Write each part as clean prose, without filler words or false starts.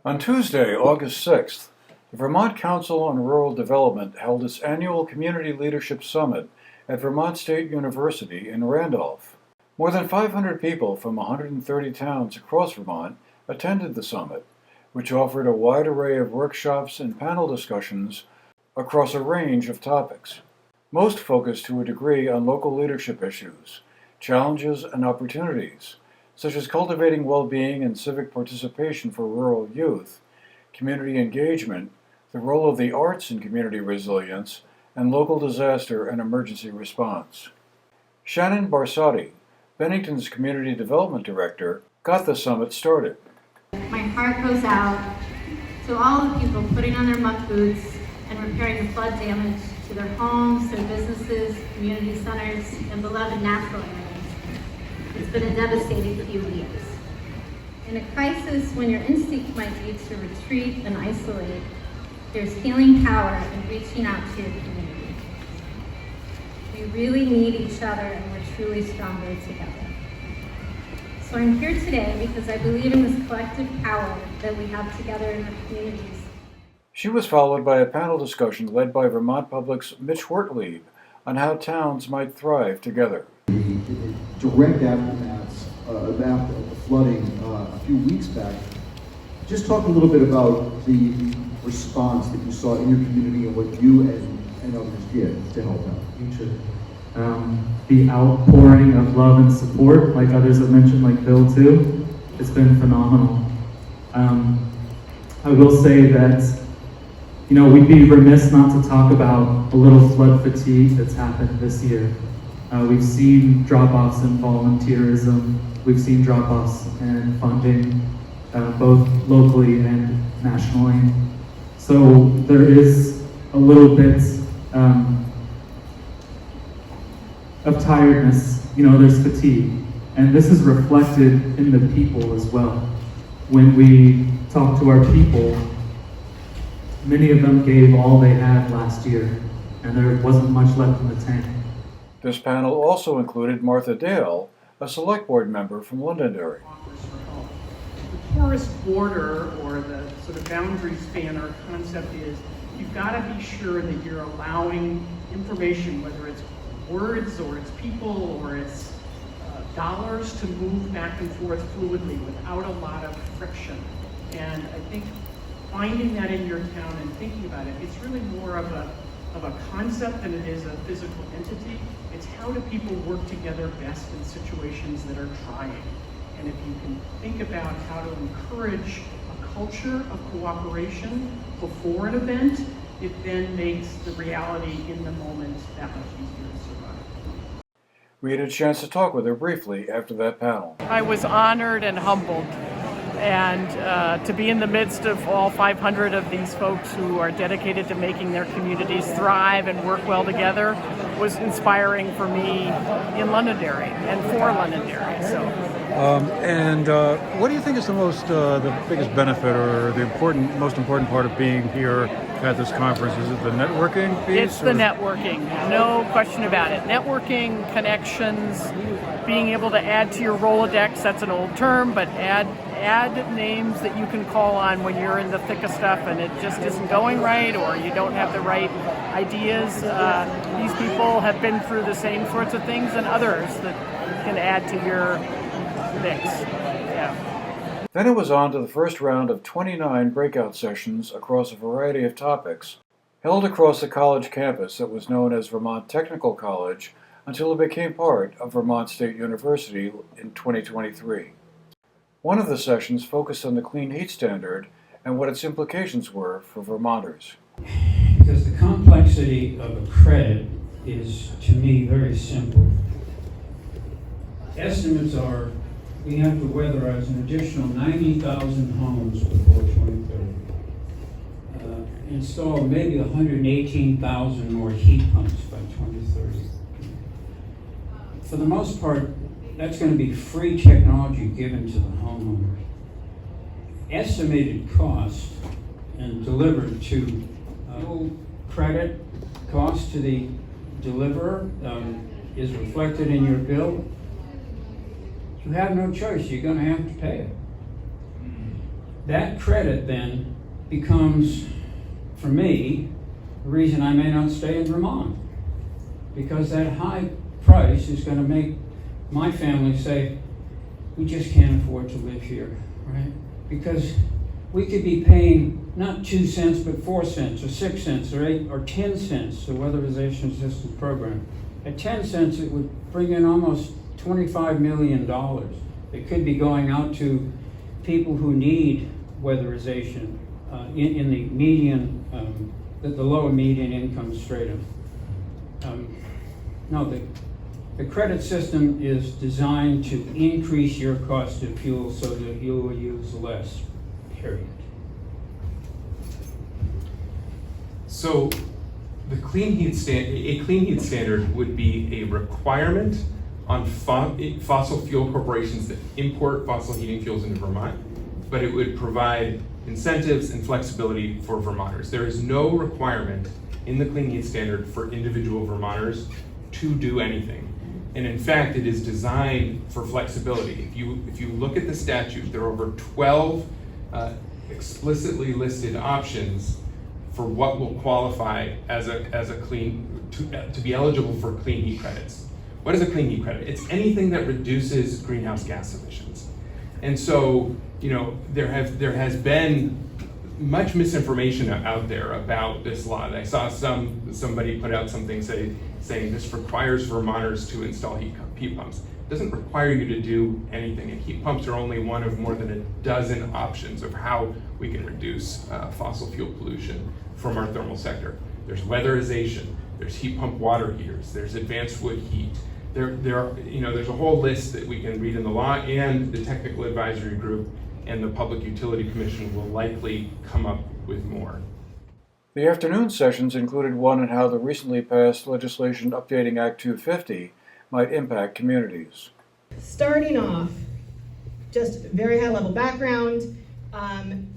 On Tuesday, August 6th, the Vermont Council on Rural Development held its annual Community Leadership Summit at Vermont State University in Randolph. More than 500 people from 130 towns across Vermont attended the summit, which offered a wide array of workshops and panel discussions across a range of topics. Most focused to a degree on local leadership issues, challenges, and opportunities, such as cultivating well-being and civic participation for rural youth, community engagement, the role of the arts in community resilience, and local disaster and emergency response. Shannon Barsotti, Bennington's Community Development Director, got the summit started. My heart goes out to all the people putting on their muck boots and repairing the flood damage to their homes, their businesses, community centers, and beloved natural areas. It's been a devastating few weeks. In a crisis, when your instinct might be to retreat and isolate, there's healing power in reaching out to your community. We really need each other, and we're truly stronger together. So I'm here today because I believe in this collective power that we have together in our communities. She was followed by a panel discussion led by Vermont Public's Mitch Wertlieb on how towns might thrive together. The direct aftermaths of the flooding a few weeks back. Just talk a little bit about the response that you saw in your community and what you and others did to help out. The outpouring of love and support, like others have mentioned, like Bill too, it's been phenomenal. I will say that, we'd be remiss not to talk about a little flood fatigue that's happened this year. We've seen drop-offs in volunteerism. We've seen drop-offs in funding, both locally and nationally. So there is a little bit of tiredness, there's fatigue. And this is reflected in the people as well. When we talk to our people, many of them gave all they had last year, and there wasn't much left in the tank. This panel also included Martha Dale, a select board member from Londonderry. The porous border, or the sort of boundary spanner concept, is you've got to be sure that you're allowing information, whether it's words or it's people or it's dollars, to move back and forth fluidly without a lot of friction. And I think finding that in your town and thinking about it, it's really more of a concept than it is a physical entity. It's how do people work together best in situations that are trying. And if you can think about how to encourage a culture of cooperation before an event, it then makes the reality in the moment that much easier to survive. We had a chance to talk with her briefly after that panel. I was honored and humbled, and to be in the midst of all 500 of these folks who are dedicated to making their communities thrive and work well together was inspiring for me in Londonderry and for Londonderry. What do you think is the biggest benefit or the most important part of being here at this conference? Is it the networking piece? It's the networking, no question about it. Networking, connections, being able to add to your Rolodex, that's an old term, but add names that you can call on when you're in the thick of stuff and it just isn't going right, or you don't have the right ideas. These people have been through the same sorts of things and others that can add to your mix. Yeah. Then it was on to the first round of 29 breakout sessions across a variety of topics, held across the college campus that was known as Vermont Technical College until it became part of Vermont State University in 2023. One of the sessions focused on the Clean Heat Standard and what its implications were for Vermonters. Because the complexity of a credit is, to me, very simple. Estimates are we have to weatherize an additional 90,000 homes before 2030. Install maybe 118,000 more heat pumps by 2030. For the most part, that's going to be free technology given to the homeowner. Estimated cost and delivered to credit cost to the deliverer is reflected in your bill. You have no choice, you're going to have to pay it. That credit then becomes, for me, the reason I may not stay in Vermont. Because that high price is going to make my family say, we just can't afford to live here, right? Because we could be paying not 2 cents, but 4 cents, or 6 cents, or 8, or 10 cents, the weatherization assistance program. At 10 cents, it would bring in almost $25 million. It could be going out to people who need weatherization in the median, the lower median income stratum. No, the credit system is designed to increase your cost of fuel so that you will use less, period. So a clean heat standard would be a requirement on fossil fuel corporations that import fossil heating fuels into Vermont, but it would provide incentives and flexibility for Vermonters. There is no requirement in the clean heat standard for individual Vermonters to do anything. And in fact, it is designed for flexibility. If you look at the statute, there are over 12 explicitly listed options for what will qualify as a clean, to be eligible for clean heat credits. What is a clean heat credit? It's anything that reduces greenhouse gas emissions. And so, there has been much misinformation out there about this law. I saw somebody put out something saying this requires Vermonters to install heat pumps. It doesn't require you to do anything, and heat pumps are only one of more than a dozen options of how we can reduce fossil fuel pollution from our thermal sector. There's weatherization, there's heat pump water heaters, there's advanced wood heat. There's a whole list that we can read in the law, and the technical advisory group and the Public Utility Commission will likely come up with more. The afternoon sessions included one on how the recently passed legislation updating Act 250 might impact communities. Starting off, just very high level background.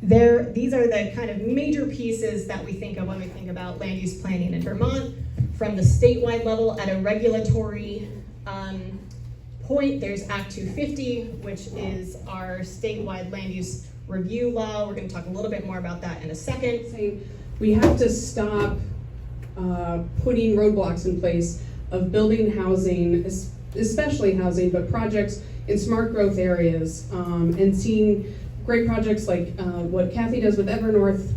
These are the kind of major pieces that we think of when we think about land use planning in Vermont. From the statewide level at a regulatory point, there's Act 250, which is our statewide land use review law. We're going to talk a little bit more about that in a second. We have to stop putting roadblocks in place of building housing, especially housing, but projects in smart growth areas, and seeing great projects like what Kathy does with Evernorth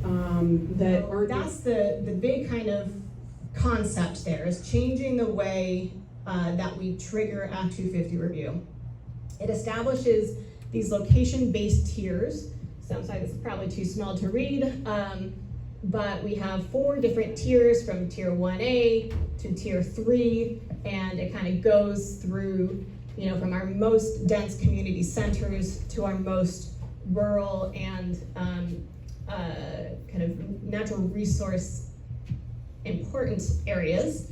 that aren't. That's the big kind of concept there, is changing the way that we trigger Act 250 review. It establishes these location-based tiers. Sounds like it's probably too small to read, but we have 4 different tiers from tier 1A to tier 3, and it kind of goes through, from our most dense community centers to our most rural and kind of natural resource important areas.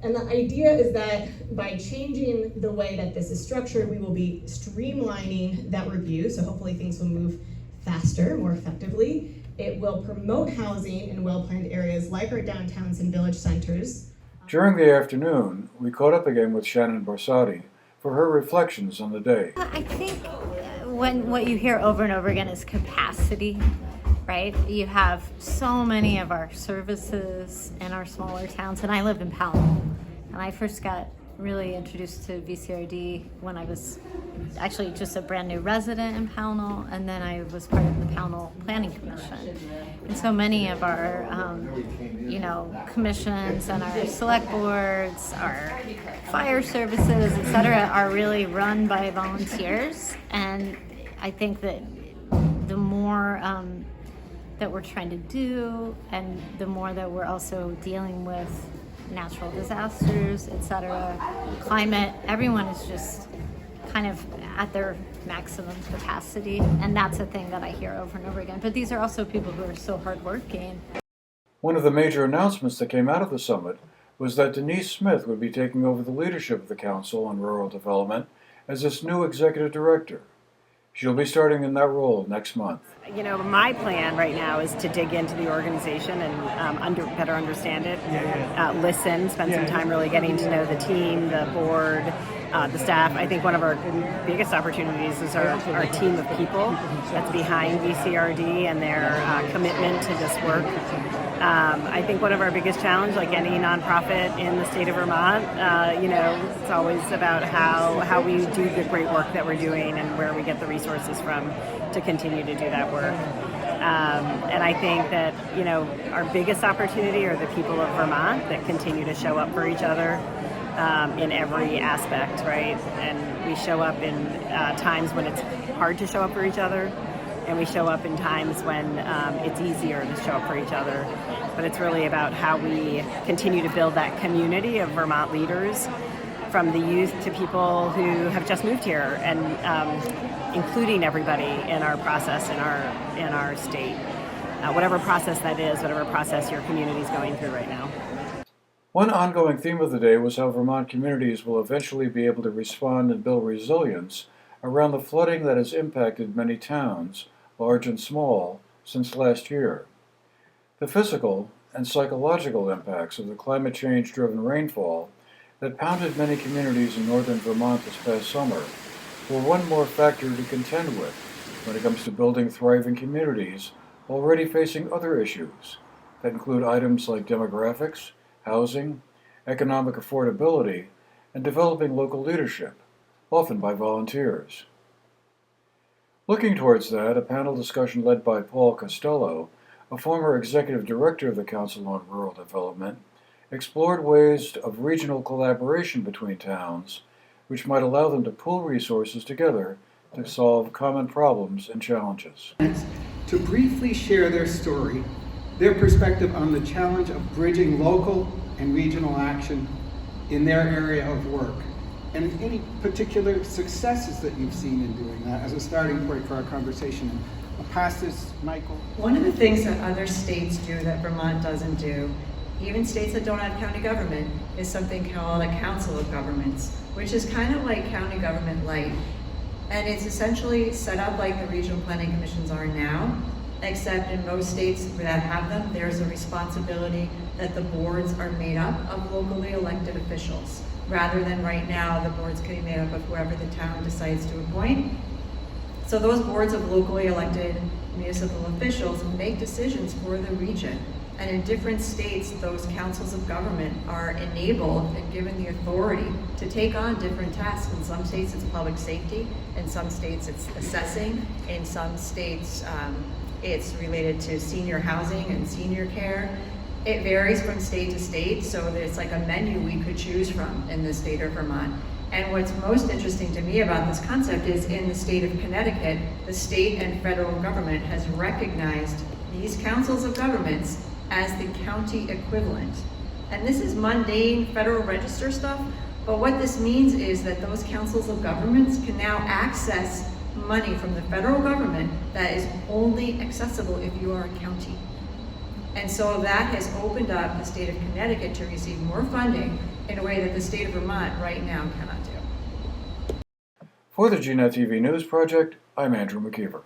And the idea is that by changing the way that this is structured, we will be streamlining that review, so hopefully things will move faster, more effectively. It will promote housing in well-planned areas like our downtowns and village centers. During the afternoon, we caught up again with Shannon Borsati for her reflections on the day. I think what you hear over and over again is capacity, right? You have so many of our services in our smaller towns, and I live in Pownell, and I first got really introduced to VCRD when I was actually just a brand new resident in Pownell, and then I was part of the Pownell Planning Commission. And so many of our, commissions and our select boards, our fire services, et cetera, are really run by volunteers. And I think that the more that we're trying to do, and the more that we're also dealing with natural disasters, et cetera, climate, everyone is just kind of at their maximum capacity, and that's a thing that I hear over and over again. But these are also people who are so hardworking. One of the major announcements that came out of the summit was that Denise Smith would be taking over the leadership of the Council on Rural Development as its new executive director. She'll be starting in that role next month. My plan right now is to dig into the organization and better understand it, listen, spend some time really getting to know the team, the board, the staff. I think one of our biggest opportunities is our team of people that's behind VCRD and their commitment to this work. I think one of our biggest challenges, like any nonprofit in the state of Vermont, it's always about how we do the great work that we're doing and where we get the resources from to continue to do that work. And I think that, our biggest opportunity are the people of Vermont that continue to show up for each other in every aspect, right? And we show up in times when it's hard to show up for each other, and we show up in times when it's easier to show up for each other. But it's really about how we continue to build that community of Vermont leaders, from the youth to people who have just moved here, and including everybody in our process in our state. Whatever process that is, whatever process your community is going through right now. One ongoing theme of the day was how Vermont communities will eventually be able to respond and build resilience around the flooding that has impacted many towns, large and small, since last year. The physical and psychological impacts of the climate change-driven rainfall that pounded many communities in northern Vermont this past summer were one more factor to contend with when it comes to building thriving communities already facing other issues that include items like demographics, housing, economic affordability, and developing local leadership, often by volunteers. Looking towards that, a panel discussion led by Paul Costello, a former executive director of the Council on Rural Development, explored ways of regional collaboration between towns, which might allow them to pool resources together to solve common problems and challenges. To briefly share their story, their perspective on the challenge of bridging local and regional action in their area of work, and any particular successes that you've seen in doing that as a starting point for our conversation. I'll pass this, Michael. One of the things that other states do that Vermont doesn't do, even states that don't have county government, is something called a council of governments, which is kind of like county government light. And it's essentially set up like the regional planning commissions are now, except in most states that have them, there's a responsibility that the boards are made up of locally elected officials, rather than right now the boards can be made up of whoever the town decides to appoint. So those boards of locally elected municipal officials make decisions for the region. And in different states, those councils of government are enabled and given the authority to take on different tasks. In some states, it's public safety. In some states, it's assessing. In some states, it's related to senior housing and senior care. It varies from state to state, so there's like a menu we could choose from in the state of Vermont. And what's most interesting to me about this concept is in the state of Connecticut, the state and federal government has recognized these councils of governments as the county equivalent. And this is mundane Federal Register stuff, but what this means is that those councils of governments can now access money from the federal government that is only accessible if you are a county. And so that has opened up the state of Connecticut to receive more funding in a way that the state of Vermont right now cannot do. For the GNAT-TV News Project, I'm Andrew McKeever.